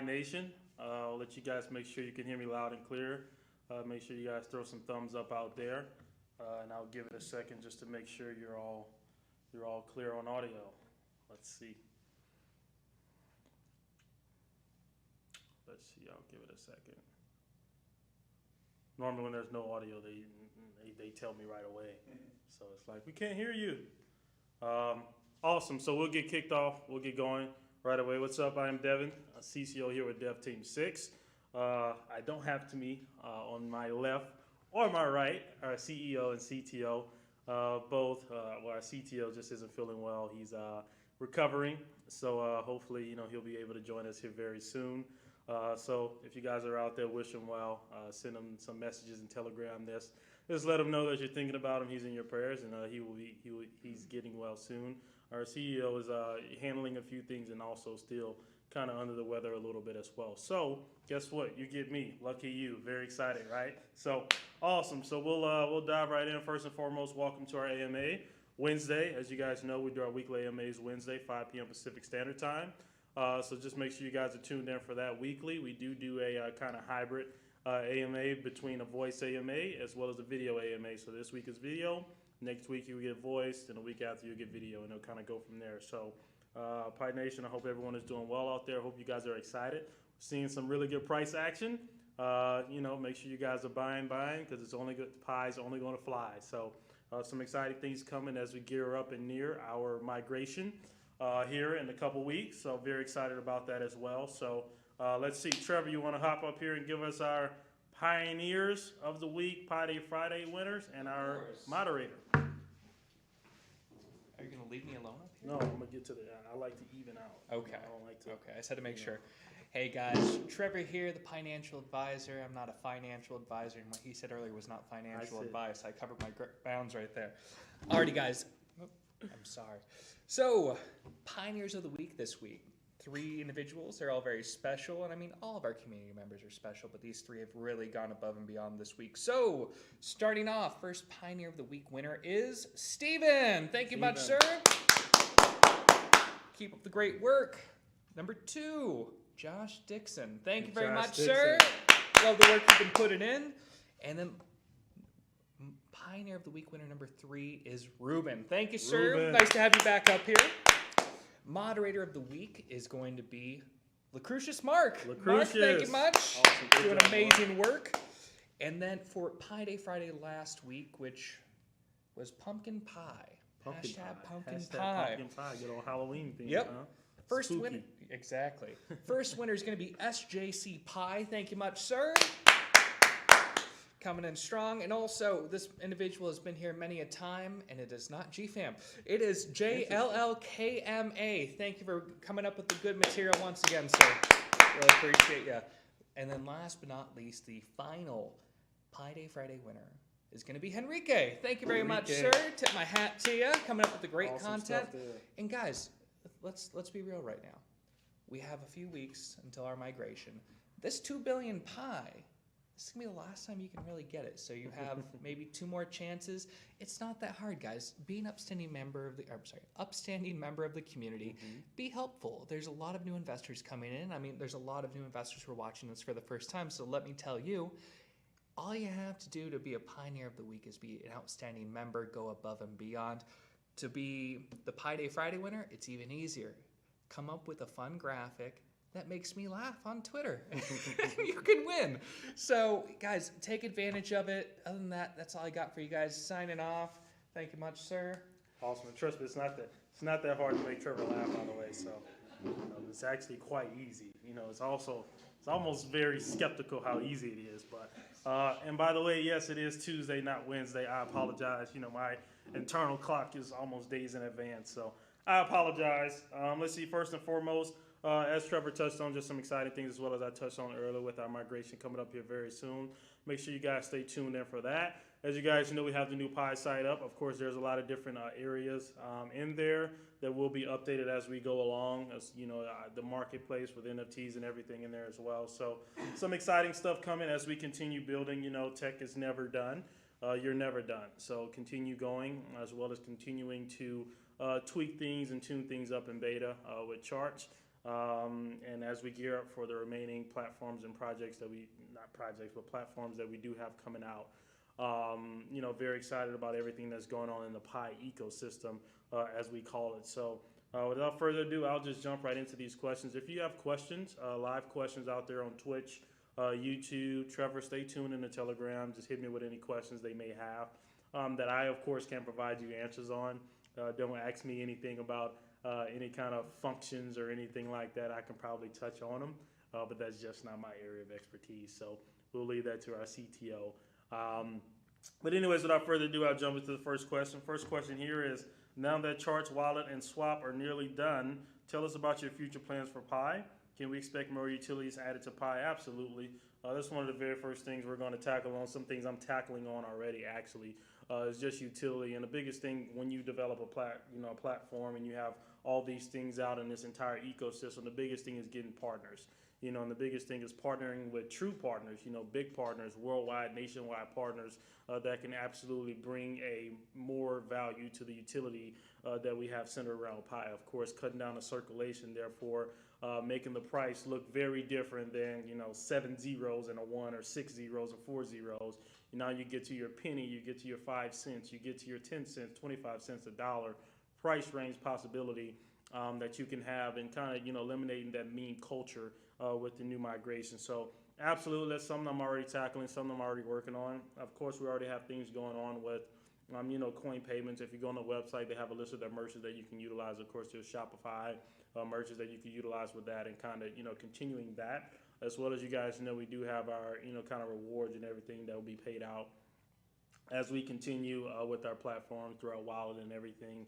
Nation. I'll let you guys make sure you can hear me loud and clear. Make sure you guys throw some thumbs up out there, and I'll give it a second just to make sure you're all clear on audio. Let's see. I'll give it a second. Normally when there's no audio, they tell me right away. So it's like, we can't hear you. Awesome. So we'll get kicked off. We'll get going right away. What's up? I'm Devin, a CCO here with Dev Team 6. I don't have to me on my left or my right, our CEO and CTO. Both. Our CTO just isn't feeling well. He's recovering. So hopefully, he'll be able to join us here very soon. So if you guys are out there, wish him well. Send him some messages and telegram this. Just let him know that you're thinking about him. He's in your prayers, and he's getting well soon. Our CEO is handling a few things and also still kind of under the weather a little bit as well. So guess what? You get me. Lucky you. Very excited, right? So awesome. So we'll dive right in. First and foremost, welcome to our AMA Wednesday. As you guys know, we do our weekly AMAs Wednesday, 5 p.m. Pacific Standard Time. So just make sure you guys are tuned in for that weekly. We do a kind of hybrid AMA between a voice AMA as well as a video AMA. So this week is video. Next week you get voice, and a week after you get video, and it'll kind of go from there. So Pye Nation, I hope everyone is doing well out there. I hope you guys are excited. We're seeing some really good price action. Make sure you guys are buying because it's only good. Pye's only going to fly. So some exciting things coming as we gear up and near our migration here in a couple weeks. So very excited about that as well. So let's see, Trevor, you want to hop up here and give us our Pioneers of the Week, Pye Day Friday winners, and our moderator. Are you going to leave me alone up here? No, I'm going to get to the end. I like to even out. Okay. I don't like to. Okay, I just had to make sure. Hey guys, Trevor here, the financial advisor. I'm not a financial advisor, and what he said earlier was not financial advice. I covered my bounds right there. Alrighty, guys. I'm sorry. So, Pioneers of the Week this week. 3 individuals. They're all very special, and I mean, all of our community members are special, but these 3 have really gone above and beyond this week. So, starting off, first Pioneer of the Week winner is Steven. Thank you much, sir. Keep up the great work. Number 2, Josh Dixon. Thank you very much, sir. Love the work you've been putting in. And then Pioneer of the Week winner number 3 is Ruben. Thank you, sir. Ruben. Nice to have you back up here. Moderator of the Week is going to be Lucretius Mark. Mark, thank you much. Awesome. Doing amazing work. And then for Pye Day Friday last week, which was pumpkin pie. Hashtag pumpkin pie. Pumpkin pie. Good old Halloween theme. Yep. Huh? First winner. Exactly. First winner is going to be SJC Pye. Thank you much, sir. Coming in strong. And also, this individual has been here many a time, and it is not GFAM. It is JLLKMA. Thank you for coming up with the good material once again, sir. Really appreciate you. And then last but not least, the final Pye Day Friday winner is going to be Henrique. Thank you very much, sir. Tip my hat to you. Coming up with the great content. And guys, let's be real right now. We have a few weeks until our migration. This 2 billion pie, this is going to be the last time you can really get it. So you have maybe 2 more chances. It's not that hard, guys. Be an upstanding member of the community. Mm-hmm. Be helpful. There's a lot of new investors coming in. I mean, there's a lot of new investors who are watching this for the first time. So let me tell you, all you have to do to be a Pioneer of the Week is be an outstanding member, go above and beyond. To be the Pye Day Friday winner, it's even easier. Come up with a fun graphic that makes me laugh on Twitter. You can win. So, guys, take advantage of it. Other than that, that's all I got for you guys. Signing off. Thank you much, sir. Awesome. And trust me, it's not that hard to make Trevor laugh, by the way. So, it's actually quite easy. It's almost very skeptical how easy it is. But and by the way, yes, it is Tuesday, not Wednesday. I apologize. My internal clock is almost days in advance, so I apologize. Let's see. First and foremost, as Trevor touched on, just some exciting things as well as I touched on earlier with our migration coming up here very soon. Make sure you guys stay tuned in for that. As you guys know, we have the new Pye site up. Of course, there's a lot of different areas in there that will be updated as we go along. As the marketplace with NFTs and everything in there as well. So some exciting stuff coming as we continue building. Tech is never done. You're never done. So continue going as well as continuing to tweak things and tune things up in beta with charts. And as we gear up for the remaining platforms and projects that not projects, but platforms that we do have coming out, very excited about everything that's going on in the Pye ecosystem, as we call it. So without further ado, I'll just jump right into these questions. If you have questions, live questions out there on Twitch, YouTube, Trevor, stay tuned in the Telegram. Just hit me with any questions they may have that I, of course, can provide you answers on. Don't ask me anything about any kind of functions or anything like that. I can probably touch on them, but that's just not my area of expertise. So we'll leave that to our CTO. But anyways, without further ado, I'll jump into the first question. First question here is, now that Charts, Wallet, and Swap are nearly done, tell us about your future plans for Pye. Can we expect more utilities added to Pye? Absolutely. That's one of the very first things we're going to tackle on. Some things I'm tackling on already, actually, is just utility. And the biggest thing when you develop a platform and you have all these things out in this entire ecosystem, the biggest thing is getting partners. And the biggest thing is partnering with true partners, big partners, worldwide, nationwide partners that can absolutely bring a more value to the utility that we have centered around Pye. Of course, cutting down the circulation, therefore making the price look very different than 7 zeros and a 1, or 6 zeros and 4 zeros. Now you get to your penny, you get to your 5 cents, you get to your 10 cents, 25 cents, $1 price range possibility that you can have, and kind of eliminating that meme culture with the new migration. So absolutely, that's something I'm already tackling, something I'm already working on. Of course, we already have things going on with coin payments. If you go on the website, they have a list of their merchants that you can utilize. Of course, there's Shopify merchants that you can utilize with that, and kind of continuing that, as well as you guys know, we do have our kind of rewards and everything that will be paid out as we continue with our platform through our wallet and everything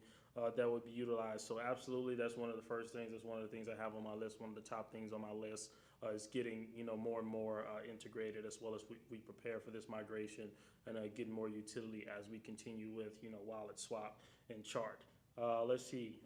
that would be utilized. So absolutely, that's one of the first things. That's one of the things I have on my list. One of the top things on my list is getting more and more integrated, as well as we prepare for this migration, and getting more utility as we continue with wallet, swap, and chart. Let's see.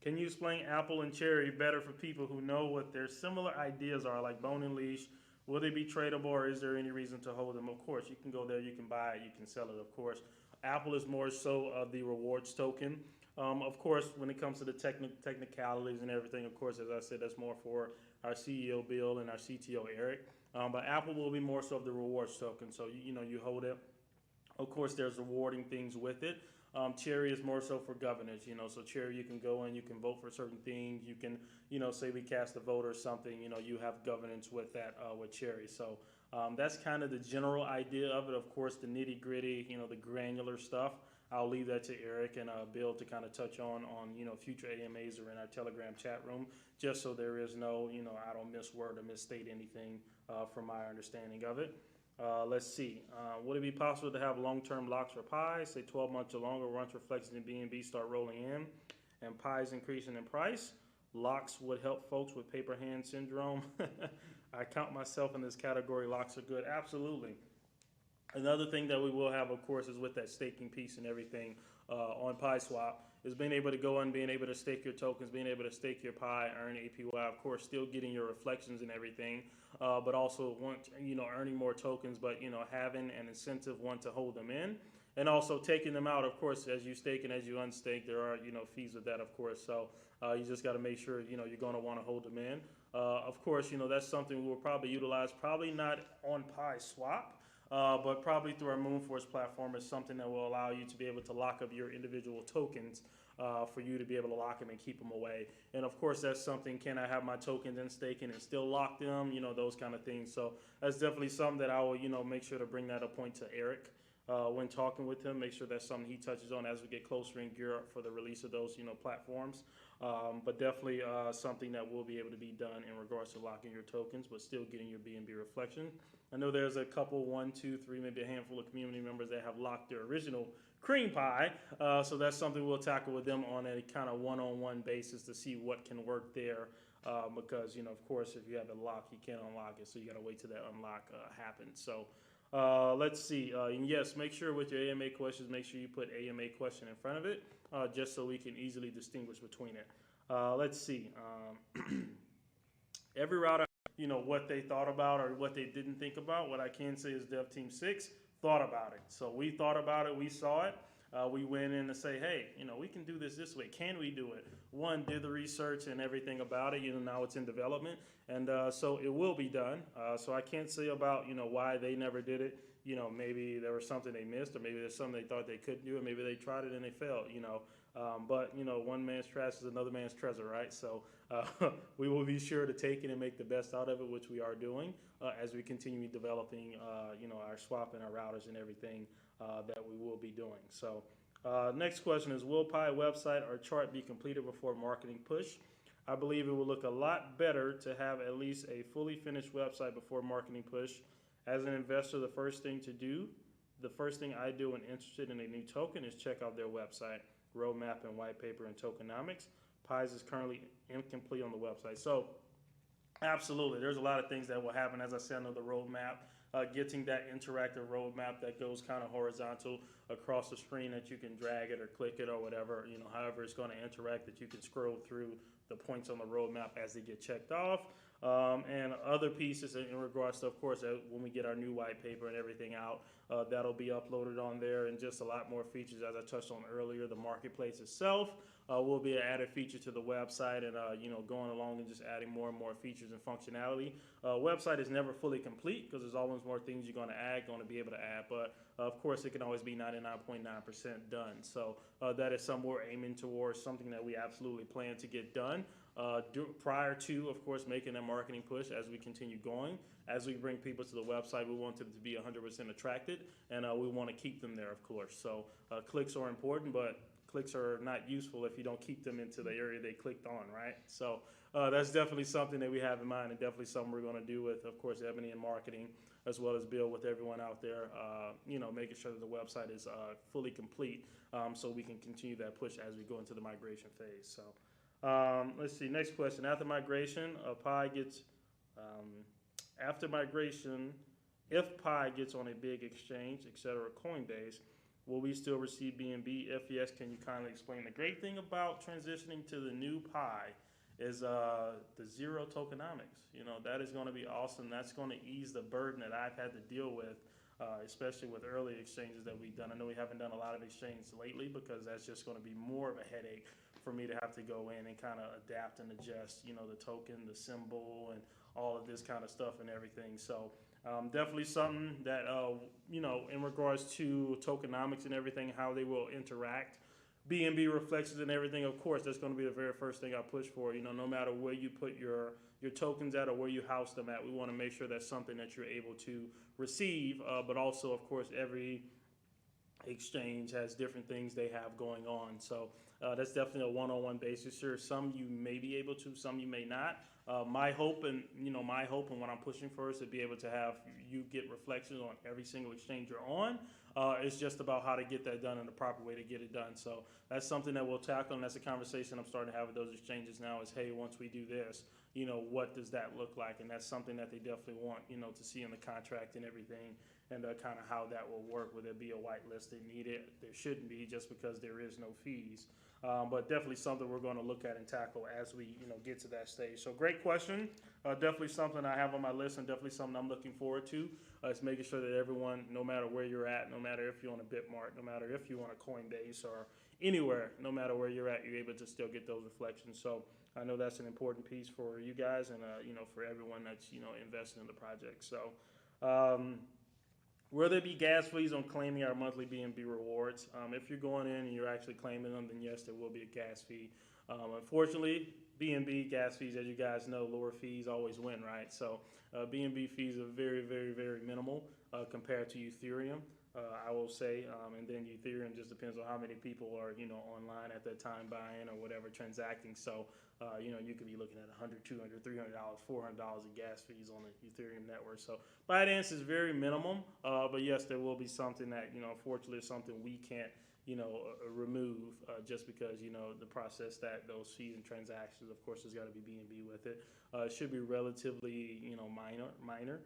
Can you explain Apple and Cherry better for people who know what their similar ideas are, like Bone and Leash? Will they be tradable, or is there any reason to hold them? Of course, you can go there, you can buy it, you can sell it, of course. Apple is more so of the rewards token. Of course, when it comes to the technicalities and everything, of course, as I said, that's more for our CEO Bill and our CTO Eric. But Apple will be more so of the rewards token. So you hold it. Of course, there's rewarding things with it. Cherry is more so for governance. So Cherry, you can go in, you can vote for certain things. You can say we cast a vote or something. You have governance with that with Cherry. So that's kind of the general idea of it. Of course, the nitty gritty, the granular stuff, I'll leave that to Eric and Bill to kind of touch on future AMAs or in our Telegram chat room, just so there is no, I don't misword or misstate anything from my understanding of it. Let's see. Would it be possible to have long-term locks for Pye, say 12 months or longer, once reflections in BNB start rolling in and Pye's increasing in price? Locks would help folks with paper hand syndrome. I count myself in this category. Locks are good. Absolutely. Another thing that we will have, of course, is with that staking piece and everything on Pye Swap, is being able to go in, being able to stake your tokens, being able to stake your Pye, earn APY, of course, still getting your reflections and everything, but also earning more tokens, but having an incentive to hold them in, and also taking them out. Of course, as you stake and as you unstake, there are fees with that, of course. So you just got to make sure you're going to want to hold them in. Of course, that's something we'll probably utilize, probably not on Pye Swap. But probably through our Moonforce platform is something that will allow you to be able to lock up your individual tokens for you to be able to lock them and keep them away. And of course, that's something, can I have my tokens in staking and still lock them? Those kind of things. So that's definitely something that I will, make sure to bring that up point to Eric when talking with him. Make sure that's something he touches on as we get closer and gear up for the release of those, platforms. But definitely something that will be able to be done in regards to locking your tokens, but still getting your BNB reflection. I know there's a couple, 1, 2, 3, maybe a handful of community members that have locked their original cream pie. So that's something we'll tackle with them on a kind of one-on-one basis to see what can work there. Because, of course, if you have it locked, you can't unlock it. So you got to wait till that unlock happens. So let's see. And yes, make sure with your AMA questions, make sure you put AMA question in front of it, just so we can easily distinguish between it. Let's see. Every router, what they thought about or what they didn't think about. What I can say is Dev Team 6 thought about it. So we thought about it, we saw it. we went in and say, hey, we can do this way. Can we do it? One, did the research and everything about it. Now it's in development, and so it will be done. So I can't say about why they never did it. Maybe there was something they missed, or maybe there's something they thought they couldn't do, and maybe they tried it and they failed. But one man's trash is another man's treasure, right? So we will be sure to take it and make the best out of it, which we are doing as we continue developing, our swap and our routers and everything that we will be doing. So next question is, will Pye website or chart be completed before marketing push? I believe it will look a lot better to have at least a fully finished website before marketing push. As an investor, the first thing I do when interested in a new token is check out their website, roadmap and white paper and tokenomics. Pye's is currently incomplete on the website. So absolutely, there's a lot of things that will happen, as I said, on the roadmap. Getting that interactive roadmap that goes kind of horizontal across the screen that you can drag it or click it or whatever, however it's going to interact, that you can scroll through the points on the roadmap as they get checked off. And other pieces in regards to, of course, when we get our new white paper and everything out, that'll be uploaded on there, and just a lot more features, as I touched on earlier. The marketplace itself will be an added feature to the website, and going along and just adding more and more features and functionality. Website is never fully complete because there's always more things you're going to be able to add, but of course it can always be 99.9% done. So that is something we're aiming towards, something that we absolutely plan to get done prior to, of course, making a marketing push. As we continue going, as we bring people to the website, we want them to be 100% attracted, and we want to keep them there, of course. So clicks are important, but clicks are not useful if you don't keep them into the area they clicked on, right? So that's definitely something that we have in mind, and definitely something we're going to do with, of course, Ebony and marketing, as well as Bill, with everyone out there, making sure that the website is fully complete, so we can continue that push as we go into the migration phase. So let's see, next question. After migration, if Pye gets on a big exchange, etc., Coinbase, will we still receive BNB? If yes, can you kindly explain? The great thing about transitioning to the new Pye is the zero tokenomics. That is going to be awesome. That's going to ease the burden that I've had to deal with, especially with early exchanges that we've done. I know we haven't done a lot of exchanges lately because that's just going to be more of a headache for me to have to go in and kind of adapt and adjust, the token, the symbol, and all of this kind of stuff and everything. So definitely something that, in regards to tokenomics and everything, how they will interact, BNB reflections and everything, of course, that's going to be the very first thing I push for. No matter where you put your tokens at or where you house them at, we want to make sure that's something that you're able to receive, but also, of course, every exchange has different things they have going on. So that's definitely a one-on-one basis here. Some you may be able to, some you may not. My hope and what I'm pushing for is to be able to have you get reflections on every single exchange you're on. It's just about how to get that done and the proper way to get it done. So that's something that we'll tackle, and that's a conversation I'm starting to have with those exchanges now is, hey, once we do this, what does that look like? And that's something that they definitely want, to see in the contract and everything, and kind of how that will work. Would there be a whitelist they need it? There shouldn't be, just because there is no fees. But definitely something we're going to look at and tackle as we get to that stage. So great question. Definitely something I have on my list, and definitely something I'm looking forward to. It's making sure that everyone, no matter where you're at, no matter if you're on a Bitmart, no matter if you're on a Coinbase or anywhere, no matter where you're at, you're able to still get those reflections. So I know that's an important piece for you guys, and for everyone that's invested in the project. So will there be gas fees on claiming our monthly BNB rewards? If you're going in and you're actually claiming them, then yes, there will be a gas fee. Unfortunately, BNB gas fees, as you guys know, lower fees always win, right? So BNB fees are very, very, very minimal compared to Ethereum, I will say. And then Ethereum just depends on how many people are, online at that time buying or whatever, transacting. So, you could be looking at $100, $200, $300, $400 in gas fees on the Ethereum network. So Binance is very minimum, but yes, there will be something that, unfortunately is something we can't, remove just because, the process that those fees and transactions, of course, has got to be BNB with it. It should be relatively, minor,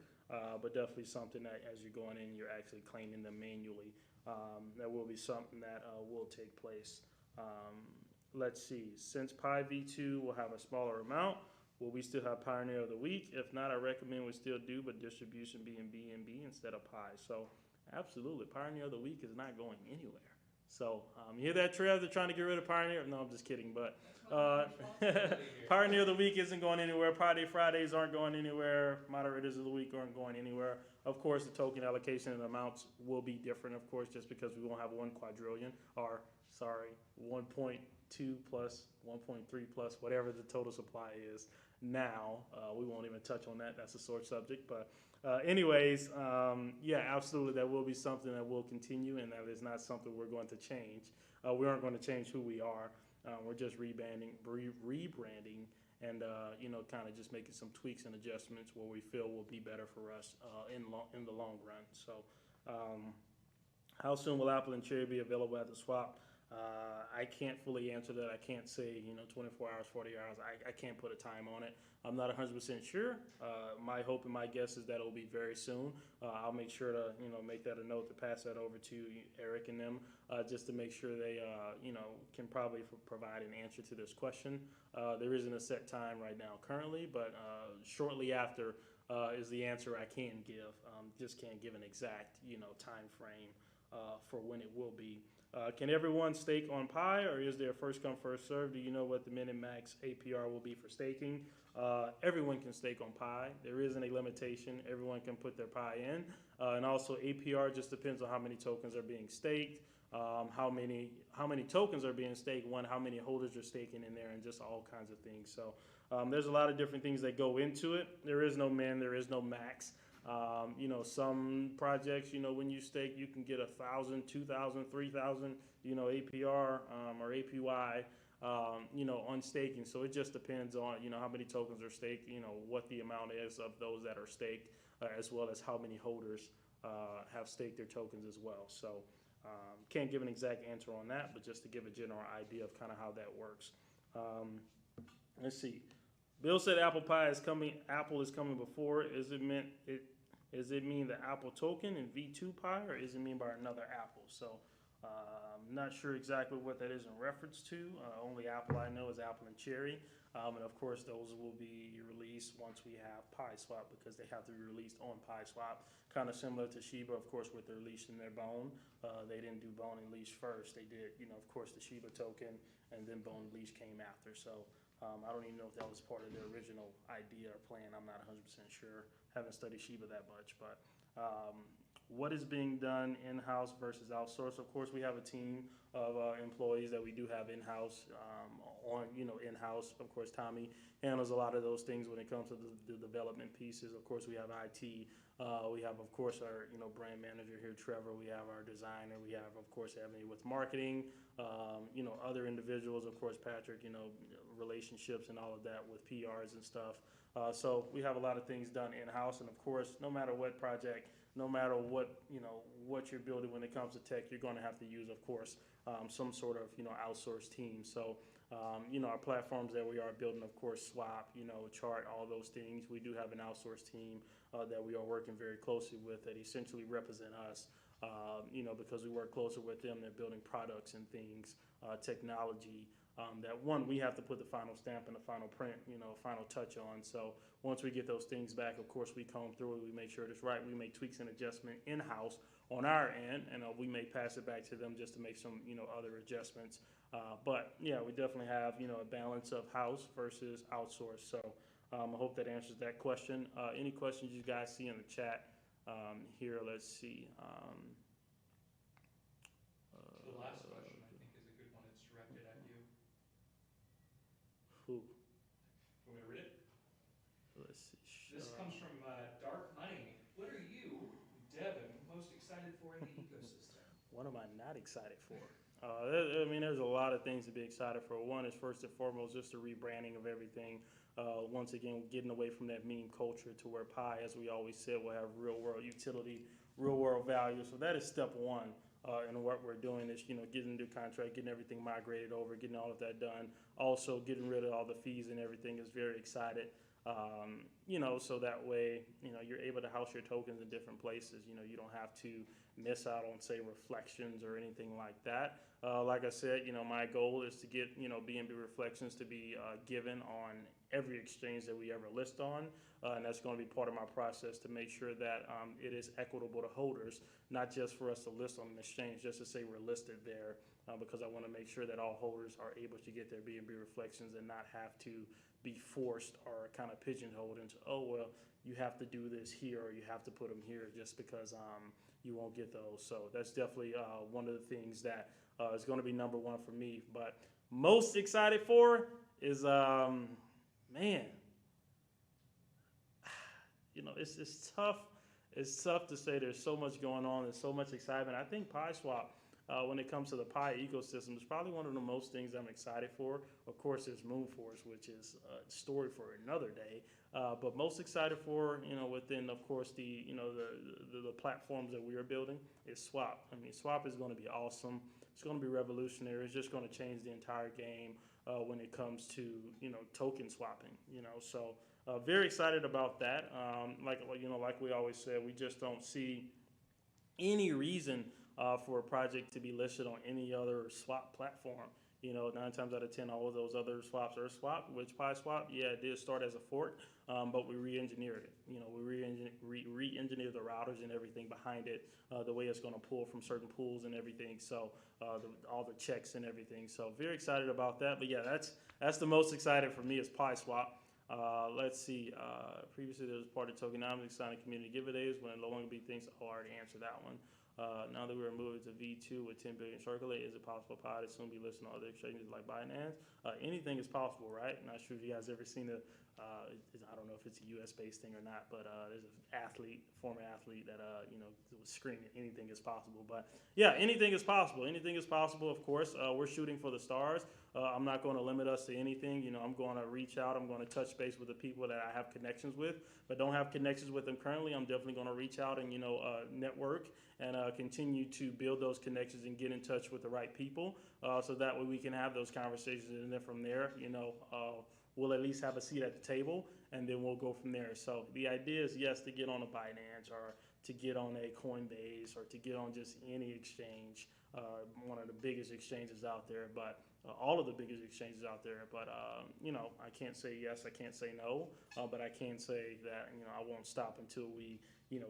but definitely something that as you're going in, you're actually claiming them manually. That will be something that will take place. Let's see, since Pye V2 will have a smaller amount, will we still have Pioneer of the Week? If not, I recommend we still do, but distribution be in BNB instead of Pye. So absolutely, Pioneer of the Week is not going anywhere. So you hear that, Trev? They're trying to get rid of Pioneer. No, I'm just kidding. But That's my responsibility here. Pioneer of the Week isn't going anywhere. Fridays aren't going anywhere. Moderators of the Week aren't going anywhere. Of course, the token allocation and amounts will be different, of course, just because we won't have 1 quadrillion, or, sorry, 1.2 plus, 1.3 plus, whatever the total supply is now. We won't even touch on that. That's a sore subject. But anyways, yeah, absolutely, that will be something that will continue, and that is not something we're going to change. We aren't going to change who we are. We're just rebranding, and kind of just making some tweaks and adjustments where we feel will be better for us in the long run. So, how soon will Apple and Cherry be available at the swap? I can't fully answer that. I can't say 24 hours, 40 hours. I can't put a time on it. I'm not 100% sure. My hope and my guess is that it'll be very soon. I'll make sure to make that a note to pass that over to Eric and them, just to make sure they can probably provide an answer to this question. There isn't a set time right now currently, but shortly after is the answer I can give. Just can't give an exact time frame for when it will be. Can everyone stake on Pye, or is there first come, first serve? Do you know what the min and max APR will be for staking? Everyone can stake on Pye. There isn't a limitation. Everyone can put their Pye in. And also APR just depends on how many tokens are being staked, how many tokens are being staked, how many holders are staking in there, and just all kinds of things. So there's a lot of different things that go into it. There is no min, there is no max. Some projects, when you stake, you can get 1,000, 2,000, 3,000, APR or APY, on staking. So it just depends on, how many tokens are staked, what the amount is of those that are staked, as well as how many holders have staked their tokens as well. So can't give an exact answer on that, but just to give a general idea of kind of how that works. Let's see. Bill said Apple Pie is coming. Apple is coming before. Is it mean the Apple token and V2 Pie, or is it mean by another Apple? So I'm not sure exactly what that is in reference to. Only Apple I know is Apple and Cherry, and of course those will be released once we have PieSwap, because they have to be released on PieSwap. Kind of similar to Shiba, of course, with their leash and their Bone. They didn't do Bone and leash first. They did, of course, the Shiba token, and then Bone and leash came after. So. I don't even know if that was part of their original idea or plan. I'm not 100% sure. Haven't studied Shiba that much. But what is being done in-house versus outsourced? Of course, we have a team of employees that we do have in-house. In-house. Of course, Tommy handles a lot of those things when it comes to the development pieces. Of course, we have IT. We have, of course, our brand manager here, Trevor. We have our designer. We have, of course, Ebony with marketing. Other individuals, of course, Patrick. Relationships and all of that with PRs and stuff. So we have a lot of things done in-house, and of course, no matter what project, no matter what what you're building when it comes to tech, you're going to have to use, of course, some sort of outsourced team. So our platforms that we are building, of course, Swap, Chart, all those things. We do have an outsourced team that we are working very closely with that essentially represent us. Because we work closer with them, they're building products and things, technology. That we have to put the final stamp and the final print, final touch on. So once we get those things back, of course, we comb through it. We make sure it's right. We make tweaks and adjustment in-house on our end, and we may pass it back to them just to make some, other adjustments. But yeah, we definitely have, a balance of house versus outsourced. So I hope that answers that question. Any questions you guys see in the chat here? Let's see. The last question, I think, is a good one. It's directed at you. Who? Want me to read it? Let's see. This comes from Dark Money. What are you, Devin, most excited for in the ecosystem? What am I not excited for? There's a lot of things to be excited for. One is first and foremost just the rebranding of everything. Once again, getting away from that meme culture to where Pie, as we always said, will have real world utility, real world value. So that is step one. And what we're doing is, getting a new contract, getting everything migrated over, getting all of that done. Also, getting rid of all the fees and everything is very excited. So that way, you're able to house your tokens in different places. You don't have to miss out on, say, reflections or anything like that. Like I said, my goal is to get, BNB reflections to be given on every exchange that we ever list on. And that's going to be part of my process to make sure that it is equitable to holders, not just for us to list on an exchange, just to say we're listed there, because I want to make sure that all holders are able to get their B&B reflections and not have to be forced or kind of pigeonholed into, oh, well, you have to do this here or you have to put them here just because you won't get those. So that's definitely one of the things that is going to be number one for me. But most excited for is, man, you know, it's tough. It's tough to say there's so much going on. There's so much excitement. I think PieSwap, when it comes to the Pye ecosystem, is probably one of the most things I'm excited for. Of course, there's Moonforce, which is a story for another day. But most excited for, you know, within, of course, the, you know, the platforms that we are building is Swap. I mean, Swap is going to be awesome. It's going to be revolutionary. It's just going to change the entire game when it comes to, you know, token swapping, you know. So very excited about that. Like we always said, we just don't see any reason for a project to be listed on any other swap platform. You know, 9 times out of 10, all of those other swaps are swap, which PieSwap, yeah, it did start as a fork, but we re-engineered it. You know, we re-engineered the routers and everything behind it, the way it's going to pull from certain pools and everything. So all the checks and everything. So very excited about that. But yeah, that's the most excited for me is PieSwap. Let's see. Previously, there was part of Tokenomics signing community giveaways when it no longer be things. Oh, I already answered that one. Now that we're moving to V2 with 10 billion circulate, is it possible Pye to soon be listed on other exchanges like Binance? Anything is possible, right? Not sure if you guys ever seen I don't know if it's a US-based thing or not, but there's an former athlete that, was screaming, anything is possible. But yeah, anything is possible. Anything is possible, of course. We're shooting for the stars. I'm not going to limit us to anything. You know, I'm going to reach out. I'm going to touch base with the people that I have connections with, but don't have connections with them currently. I'm definitely going to reach out and, network and continue to build those connections and get in touch with the right people, so that way we can have those conversations, and then from there, we'll at least have a seat at the table, and then we'll go from there. So the idea is, yes, to get on a Binance or to get on a Coinbase or to get on just any exchange, one of the biggest exchanges out there, but all of the biggest exchanges out there. But, I can't say yes, I can't say no, but I can say that, I won't stop until we,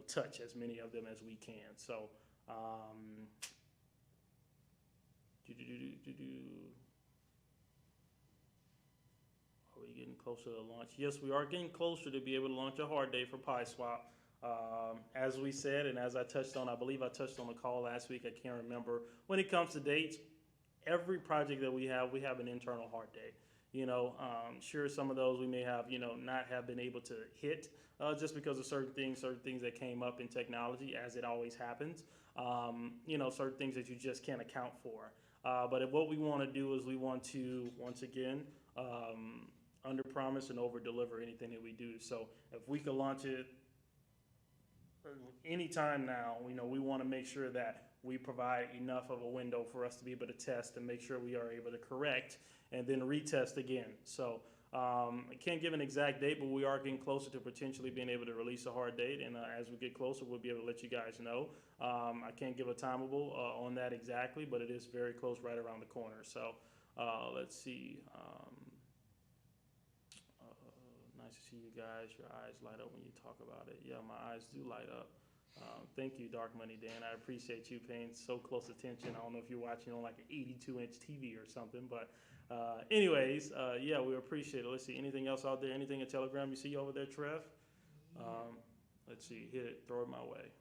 touch as many of them as we can. So, are we getting closer to launch? Yes, we are getting closer to be able to launch a hard day for PieSwap. As we said, and as I touched on, I believe I touched on the call last week, I can't remember. When it comes to dates, every project that we have an internal hard day. Sure, some of those we may have, not have been able to hit just because of certain things that came up in technology, as it always happens. Certain things that you just can't account for. But what we want to do is we want to, once again, under promise and over deliver anything that we do. So if we could launch it anytime now, we want to make sure that we provide enough of a window for us to be able to test and make sure we are able to correct and then retest again. So I can't give an exact date, but we are getting closer to potentially being able to release a hard date. And as we get closer, we'll be able to let you guys know. I can't give a timeable on that exactly, but it is very close, right around the corner. So let's see. Nice to see you guys. Your eyes light up when you talk about it. Yeah, my eyes do light up. Thank you, Dark Money Dan. I appreciate you paying so close attention. I don't know if you're watching on like an 82-inch TV or something, but anyways, yeah, we appreciate it. Let's see, anything else out there? Anything in Telegram you see over there, Trev? Let's see, hit it, throw it my way.